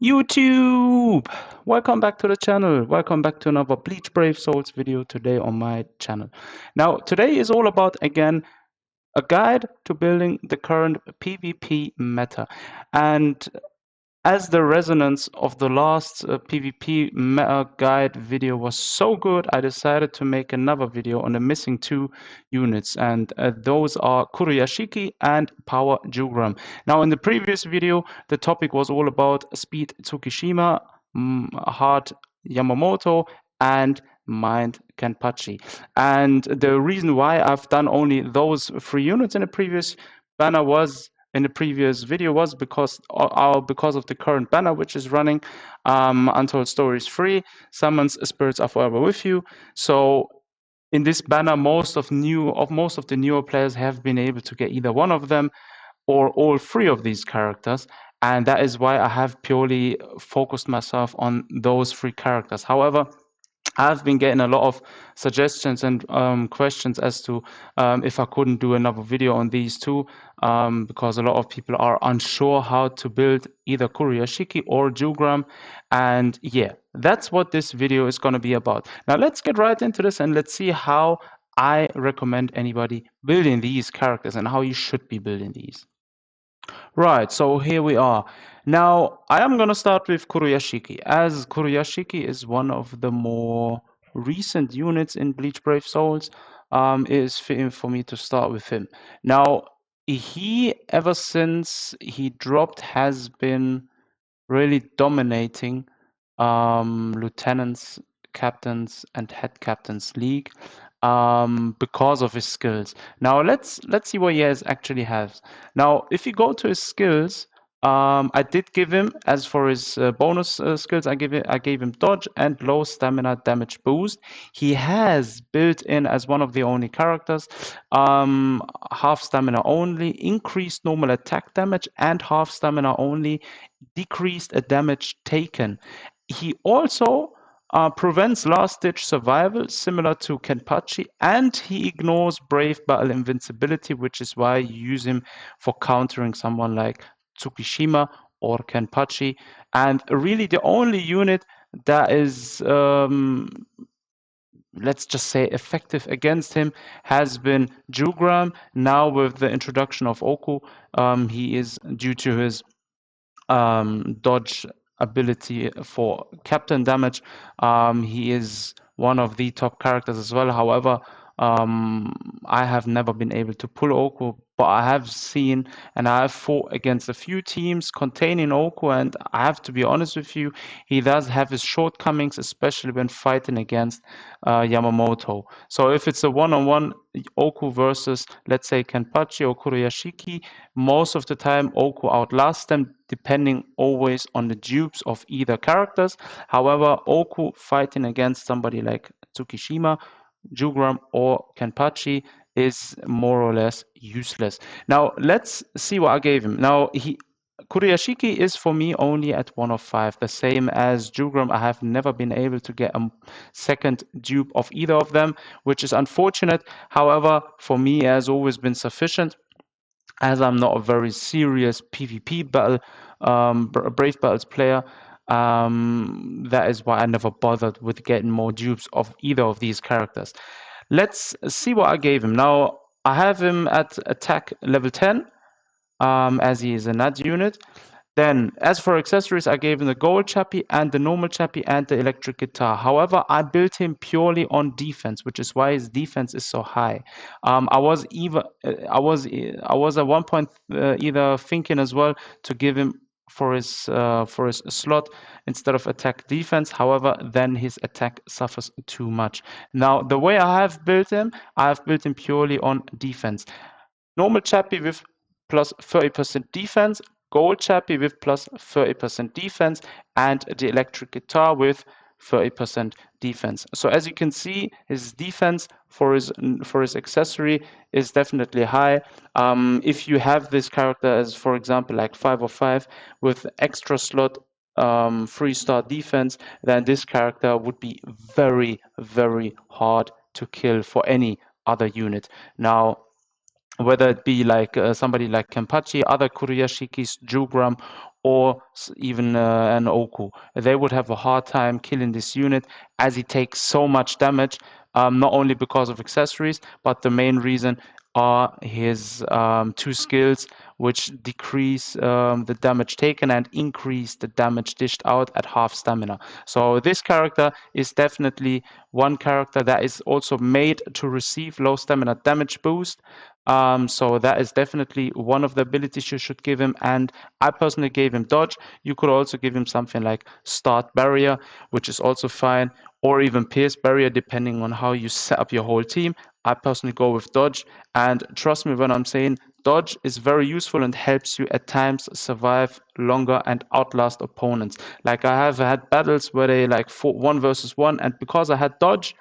YouTube! Welcome back to the channel. Welcome back to another Bleach Brave Souls video today on my channel. Now, today is all about, again, a guide to building the current PvP meta. And as the resonance of the last PvP meta guide video was so good, I decided to make another video on the missing two units, and those are Kuruyashiki and Power Jugram. Now, in the previous video, the topic was all about Speed Tsukishima, Heart Yamamoto, and Mind Kenpachi. And the reason why I've done only those three units in the previous banner was in the previous video was because of the current banner which is running, Untold Stories 3, Summons Spirits Are Forever With You. So in this banner, most of the newer players have been able to get either one of them or all three of these characters, and that is why I have purely focused myself on those three characters. However, I've been getting a lot of suggestions and questions as to if I couldn't do another video on these two, because a lot of people are unsure how to build either Kuruyashiki or Jugram. And yeah, that's what this video is going to be about. Now let's get right into this and let's see how I recommend anybody building these characters and how you should be building these. Right, so here we are. Now, I am going to start with Kuruyashiki, as Kuruyashiki is one of the more recent units in Bleach Brave Souls. It is fitting for me to start with him. Now, he, ever since he dropped, has been really dominating lieutenants, captains, and head captains league because of his skills. Now let's see what he actually has. Now, if you go to his skills, I did give him, as for his bonus skills, I gave him dodge and low stamina damage boost. He has built in as one of the only characters half stamina only, increased normal attack damage, and half stamina only, decreased damage taken. He also prevents last-ditch survival, similar to Kenpachi, and he ignores Brave Battle invincibility, which is why you use him for countering someone like Tsukishima or Kenpachi. And really the only unit that is, let's just say, effective against him has been Jugram. Now with the introduction of Oku, he is, due to his dodge ability for captain damage, he is one of the top characters as well. However, I have never been able to pull Oku, but I have seen and I have fought against a few teams containing Oku, and I have to be honest with you, he does have his shortcomings, especially when fighting against Yamamoto. So if it's a one-on-one Oku versus, let's say, Kenpachi or Kuruyashiki, most of the time Oku outlasts them, depending always on the dupes of either characters. However, Oku fighting against somebody like Tsukishima, Jugram, or Kenpachi is more or less useless. Now let's see what I gave him. Now Kuruyashiki is for me only at 1 of 5, the same as Jugram. I have never been able to get a second dupe of either of them, which is unfortunate. However, for me, it has always been sufficient, as I'm not a very serious PvP battle, Brave Battles player. That is why I never bothered with getting more dupes of either of these characters. Let's see what I gave him. Now, I have him at attack level 10, as he is a NAD unit. Then, as for accessories, I gave him the gold chappy and the normal chappy and the electric guitar. However, I built him purely on defense, which is why his defense is so high. I was at one point either thinking as well to give him for his slot instead of attack defense. However, then his attack suffers too much. Now, the way I have built him purely on defense. Normal chappy with plus 30% defense, gold chappy with plus 30% defense, and the electric guitar with 30% defense. So as you can see, his defense for his accessory is definitely high. If you have this character as, for example, like 5 of 5 with extra slot 3-star defense, then this character would be very, very hard to kill for any other unit. Now, whether it be like somebody like Kenpachi, other Kuruyashikis, Jugram, or even an Oku. They would have a hard time killing this unit as he takes so much damage, not only because of accessories, but the main reason are his two skills, which decrease the damage taken and increase the damage dished out at half stamina. So this character is definitely one character that is also made to receive low stamina damage boost. So that is definitely one of the abilities you should give him. And I personally gave him dodge. You could also give him something like start barrier, which is also fine, or even pierce barrier, depending on how you set up your whole team. I personally go with dodge. And trust me when I'm saying dodge is very useful and helps you at times survive longer and outlast opponents. Like I have had battles where they like fought 1 versus 1, and because I had dodge,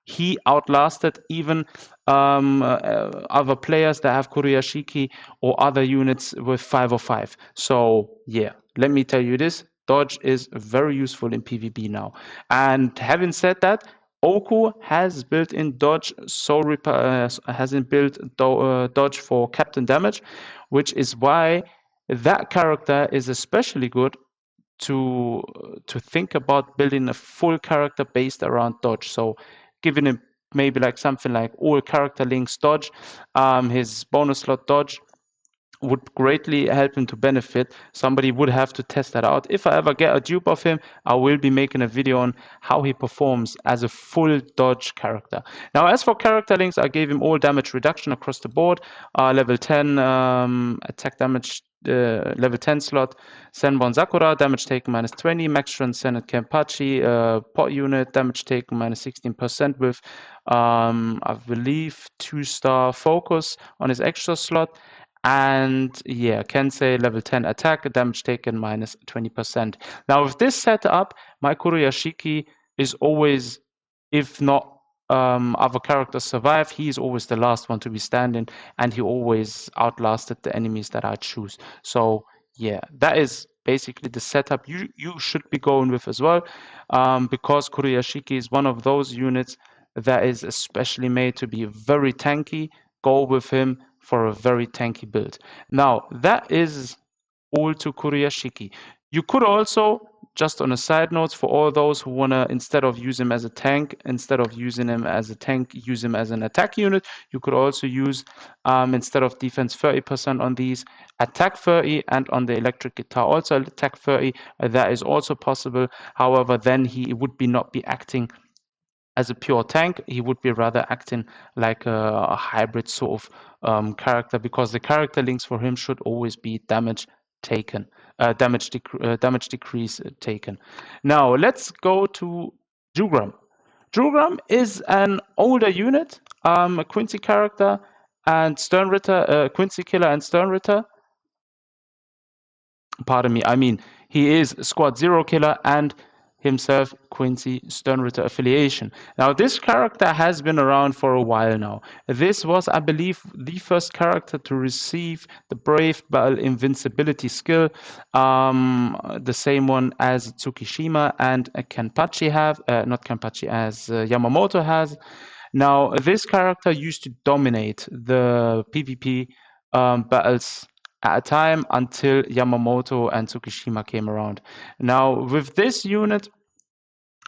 he outlasted even other players that have Kuruyashiki or other units with 505. So yeah, let me tell you this, dodge is very useful in PvP now. And having said that, Oku has built-in dodge, hasn't built dodge for captain damage, which is why that character is especially good to think about building a full character based around dodge. So giving him maybe like something like all character links dodge, his bonus slot dodge would greatly help him to benefit. Somebody would have to test that out. If I ever get a dupe of him, I will be making a video on how he performs as a full dodge character. Now, as for character links, I gave him all damage reduction across the board. Level 10 attack damage, level 10 slot, Senbon Sakura, damage taken -20, Max Strength Senate Kenpachi, pot unit, damage taken -16% with, I believe, 2-star focus on his extra slot. And yeah, Kensei level 10 attack, damage taken -20%. Now with this setup, my Kuruyashiki is always, if not other characters survive, he is always the last one to be standing, and he always outlasted the enemies that I choose. So yeah, that is basically the setup you should be going with as well, because Kuruyashiki is one of those units that is especially made to be very tanky. Go with him for a very tanky build. Now, that is all to Kuruyashiki. You could also, just on a side note, for all those who want to, instead of use him as a tank, instead of using him as a tank, use him as an attack unit, you could also use, instead of defense 30% on these, attack 30, and on the electric guitar also attack 30. That is also possible. However, then he would not be acting as a pure tank. He would be rather acting like a hybrid sort of character, because the character links for him should always be damage taken, damage decrease taken. Now let's go to Jugram. Jugram is an older unit, a Quincy character and Sternritter, Quincy killer and Sternritter. Pardon me, I mean, he is Squad Zero killer and himself Quincy Sternritter affiliation. Now, this character has been around for a while now. This was, I believe, the first character to receive the Brave Battle Invincibility skill, the same one as Tsukishima and Kenpachi have, not Kenpachi, as Yamamoto has. Now, this character used to dominate the PvP battles at a time until Yamamoto and Tsukishima came around. Now, with this unit,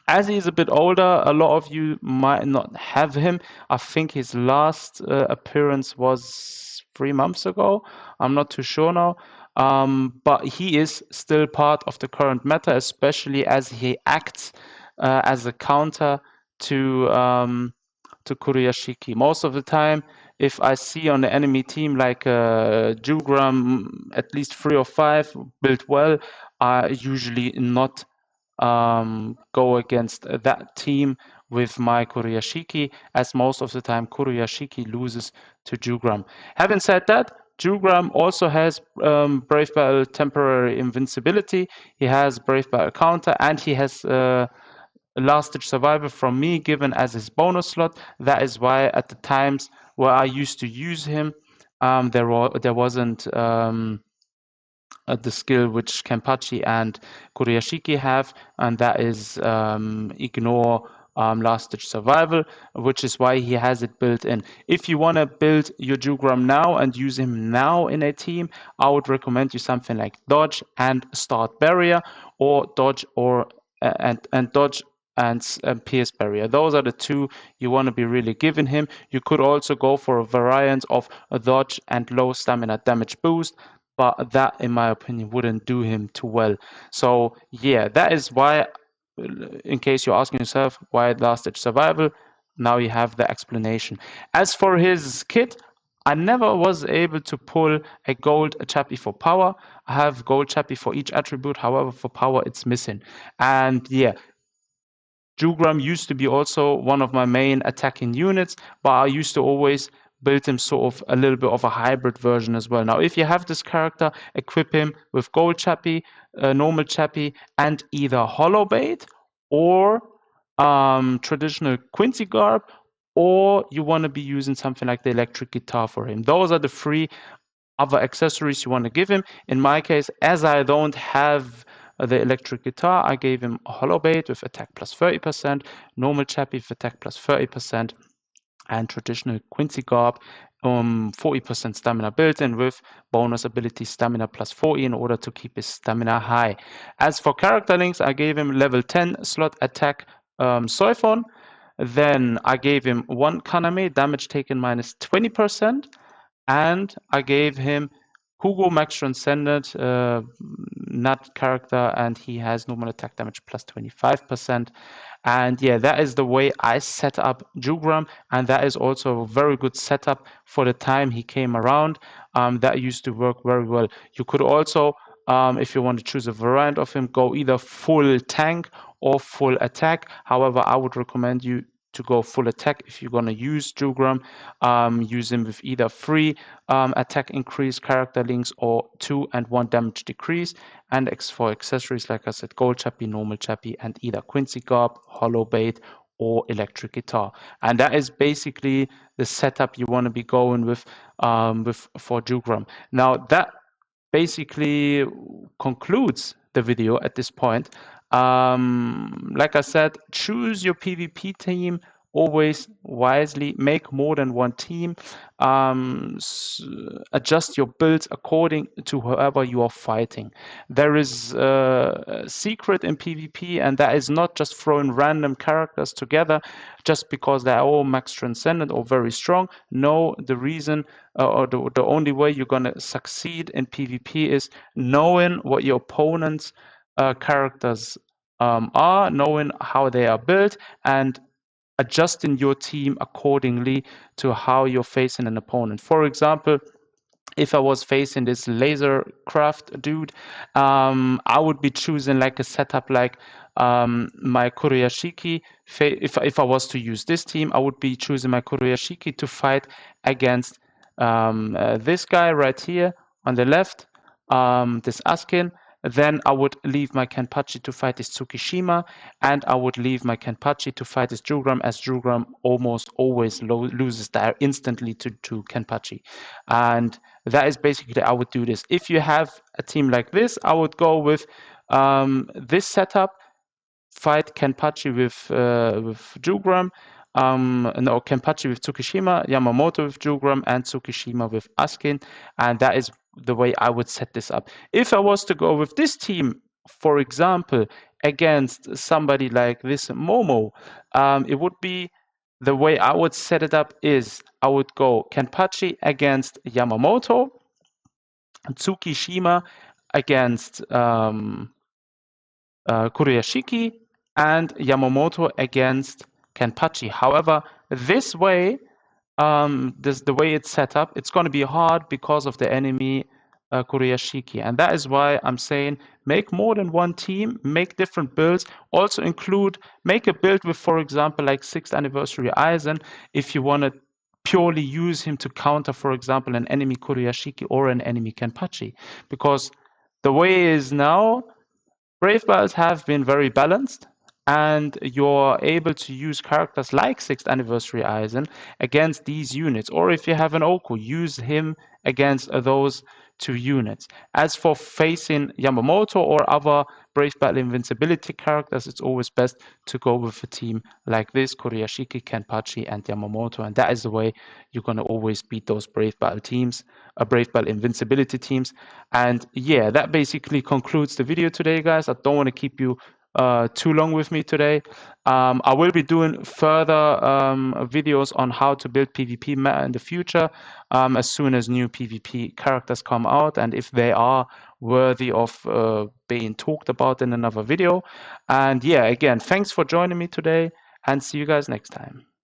as he's a bit older, a lot of you might not have him. I think his last appearance was 3 months ago. I'm not too sure now. But he is still part of the current meta, especially as he acts as a counter to Kuruyashiki. Most of the time, if I see on the enemy team like Jugram, at least 3 or 5 built well, I usually not go against that team with my Kuruyashiki, as most of the time Kuruyashiki loses to Jugram. Having said that, Jugram also has Brave Battle temporary invincibility, he has Brave Battle counter, and he has Last Ditch Survivor from me given as his bonus slot. That is why at the times where I used to use him, there wasn't the skill which Kenpachi and Kuruyashiki have, and that is ignore Last Ditch Survival, which is why he has it built in. If you want to build your Jugram now and use him now in a team, I would recommend you something like Dodge and Start Barrier, or Dodge or and Dodge and Pierce Barrier. Those are the two you want to be really giving him. You could also go for a variant of a Dodge and low stamina damage boost, but that, in my opinion, wouldn't do him too well. So yeah, that is why, in case you're asking yourself why Last Ditch Survival, now you have the explanation. As for his kit, I never was able to pull a gold chappy for power. I have gold chappy for each attribute, however for power it's missing. And yeah, Jugram used to be also one of my main attacking units, but I used to always build him sort of a little bit of a hybrid version as well. Now, if you have this character, equip him with gold chappy, normal chappy, and either hollow bait or traditional Quincy garb, or you want to be using something like the electric guitar for him. Those are the three other accessories you want to give him. In my case, as I don't have the electric guitar, I gave him a hollow bait with attack plus 30%, normal chappy with attack plus 30%, and traditional Quincy garb 40% stamina built in with bonus ability stamina plus 40 in order to keep his stamina high. As for character links, I gave him level 10 slot attack Soifon. Then I gave him 1 Kaname, damage taken minus 20%. And I gave him Hugo Max Transcendent, nut character, and he has normal attack damage plus 25%. And yeah, that is the way I set up Jugram, and that is also a very good setup for the time he came around. That used to work very well. You could also, if you want to choose a variant of him, go either full tank or full attack. However, I would recommend you to go full attack if you're going to use Jugram. Use him with either 3 attack increase character links or 2 and 1 damage decrease. And for accessories, like I said, gold chappy, normal chappy, and either Quincy garb, hollow bait, or electric guitar. And that is basically the setup you want to be going with for Jugram. Now that basically concludes the video at this point. Like I said, choose your PvP team always wisely. Make more than one team. Adjust your builds according to whoever you are fighting. There is a secret in PvP, and that is not just throwing random characters together just because they're all max transcendent or very strong. No, the reason or the only way you're going to succeed in PvP is knowing what your opponent's characters are, knowing how they are built, and adjusting your team accordingly to how you're facing an opponent. For example, if I was facing this laser craft dude, I would be choosing like a setup like my Kuruyashiki. If I was to use this team, I would be choosing my Kuruyashiki to fight against this guy right here on the left, this Askin. Then I would leave my Kenpachi to fight this Tsukishima, and I would leave my Kenpachi to fight this Jugram, as Jugram almost always loses there instantly to Kenpachi. And that is basically, I would do this. If you have a team like this, I would go with this setup, fight Kenpachi with Jugram, no, Kenpachi with Tsukishima, Yamamoto with Jugram, and Tsukishima with Askin, and that is the way I would set this up. If I was to go with this team, for example, against somebody like this Momo, it would be, the way I would set it up is I would go Kenpachi against Yamamoto, Tsukishima against Kuruyashiki, and Yamamoto against Kenpachi. However, this way, the way it's set up, it's going to be hard because of the enemy Kuruyashiki, and that is why I'm saying make more than one team, make different builds. Also make a build with, for example, like 6th anniversary Aizen, if you want to purely use him to counter, for example, an enemy Kuruyashiki or an enemy Kenpachi, because the way it is now, Brave Builds have been very balanced, and you're able to use characters like 6th anniversary Aizen against these units. Or if you have an Oku, use him against those 2 units. As for facing Yamamoto or other Brave Battle Invincibility characters, it's always best to go with a team like this: Kuruyashiki, Kenpachi, and Yamamoto. And that is the way you're going to always beat those Brave Battle teams, Brave Battle Invincibility teams. And yeah, that basically concludes the video today, guys. I don't want to keep you too long with me today. I will be doing further videos on how to build PvP meta in the future as soon as new PvP characters come out and if they are worthy of being talked about in another video. And yeah, again, thanks for joining me today and see you guys next time.